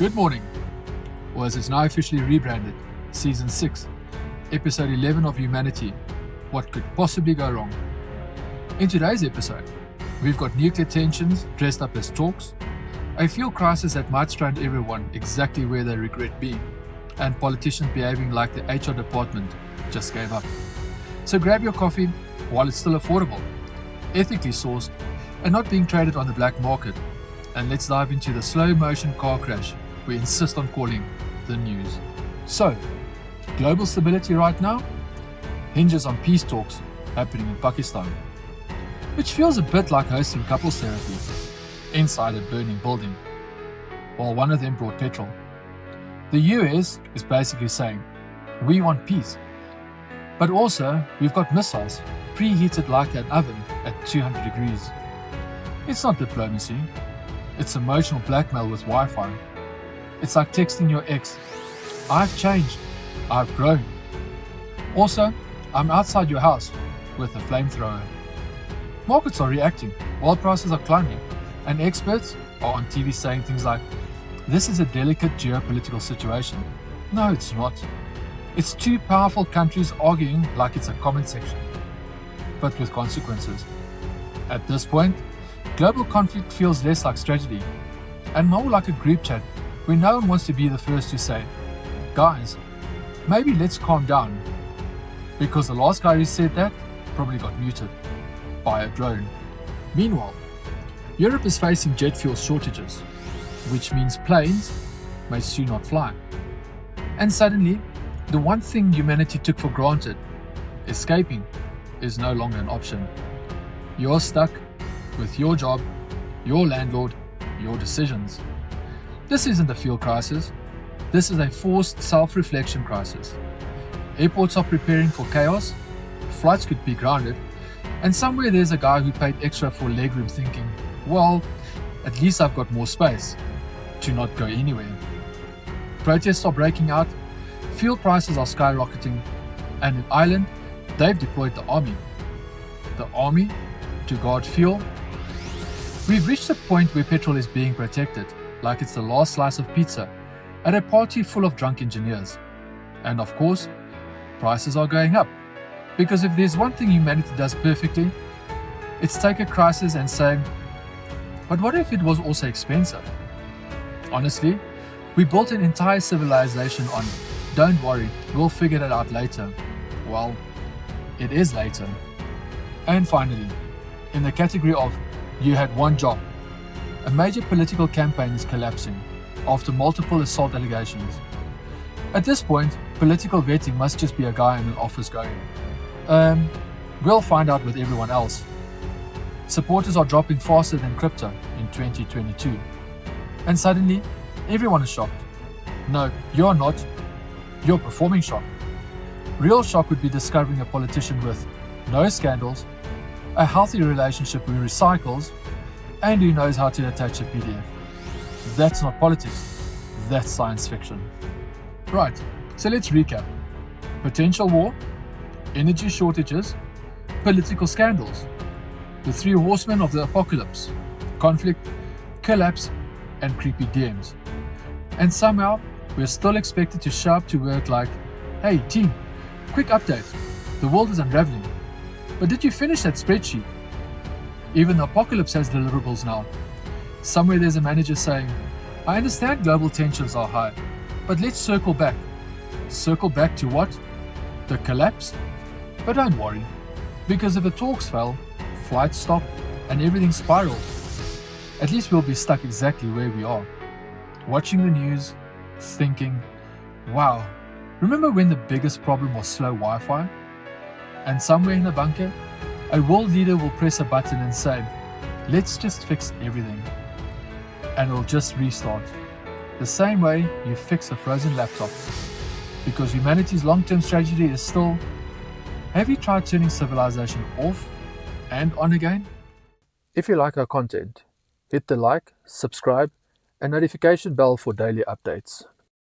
Good morning, or as it's now officially rebranded, Season 6, Episode 11 of Humanity, What Could Possibly Go Wrong? In today's episode, we've got nuclear tensions dressed up as talks, a fuel crisis that might strand everyone exactly where they regret being, and politicians behaving like the HR department just gave up. So grab your coffee while it's still affordable, ethically sourced, and not being traded on the black market, and let's dive into the slow-motion car crash we insist on calling the news. So, global stability right now hinges on peace talks happening in Pakistan, which feels a bit like hosting couples therapy inside a burning building, while one of them brought petrol. The US is basically saying, we want peace, but also we've got missiles preheated like an oven at 200 degrees. It's not diplomacy, it's emotional blackmail with Wi-Fi. It's like texting your ex, I've changed, I've grown. Also, I'm outside your house with a flamethrower. Markets are reacting, oil prices are climbing, and experts are on TV saying things like, this is a delicate geopolitical situation. No, it's not. It's two powerful countries arguing like it's a comment section, but with consequences. At this point, global conflict feels less like strategy and more like a group chat where no one wants to be the first to say, guys, maybe let's calm down, because the last guy who said that probably got muted by a drone. Meanwhile, Europe is facing jet fuel shortages, which means planes may soon not fly. And suddenly, the one thing humanity took for granted, escaping, is no longer an option. You're stuck with your job, your landlord, your decisions. This isn't a fuel crisis. This is a forced self-reflection crisis. Airports are preparing for chaos, flights could be grounded, and somewhere there's a guy who paid extra for legroom thinking, well, at least I've got more space to not go anywhere. Protests are breaking out, fuel prices are skyrocketing, and in Ireland, they've deployed the army. The army to guard fuel. We've reached a point where petrol is being protected, like it's the last slice of pizza, at a party full of drunk engineers. And of course, prices are going up. Because if there's one thing humanity does perfectly, it's take a crisis and say, but what if it was also expensive? Honestly, we built an entire civilization on, don't worry, we'll figure it out later. Well, it is later. And finally, in the category of you had one job, a major political campaign is collapsing after multiple assault allegations. At this point, political vetting must just be a guy in an office going, we'll find out with everyone else. Supporters are dropping faster than crypto in 2022. And suddenly, everyone is shocked. No, you're not. You're performing shock. Real shock would be discovering a politician with no scandals, a healthy relationship who recycles, and who knows how to attach a PDF. That's not politics, that's science fiction. Right, so let's recap. Potential war, energy shortages, political scandals. The three horsemen of the apocalypse: conflict, collapse, and creepy DMs. And somehow, we're still expected to show up to work like, hey team, quick update, the world is unraveling. But did you finish that spreadsheet? Even the apocalypse has deliverables now. Somewhere there's a manager saying, I understand global tensions are high, but let's circle back. Circle back to what? The collapse? But don't worry, because if the talks fail, flights stop, and everything spirals, at least we'll be stuck exactly where we are. Watching the news, thinking, wow, remember when the biggest problem was slow Wi-Fi? And somewhere in a bunker, a world leader will press a button and say, let's just fix everything. And it'll just restart. The same way you fix a frozen laptop. Because humanity's long-term strategy is still, have you tried turning civilization off and on again? If you like our content, hit the like, subscribe, and notification bell for daily updates.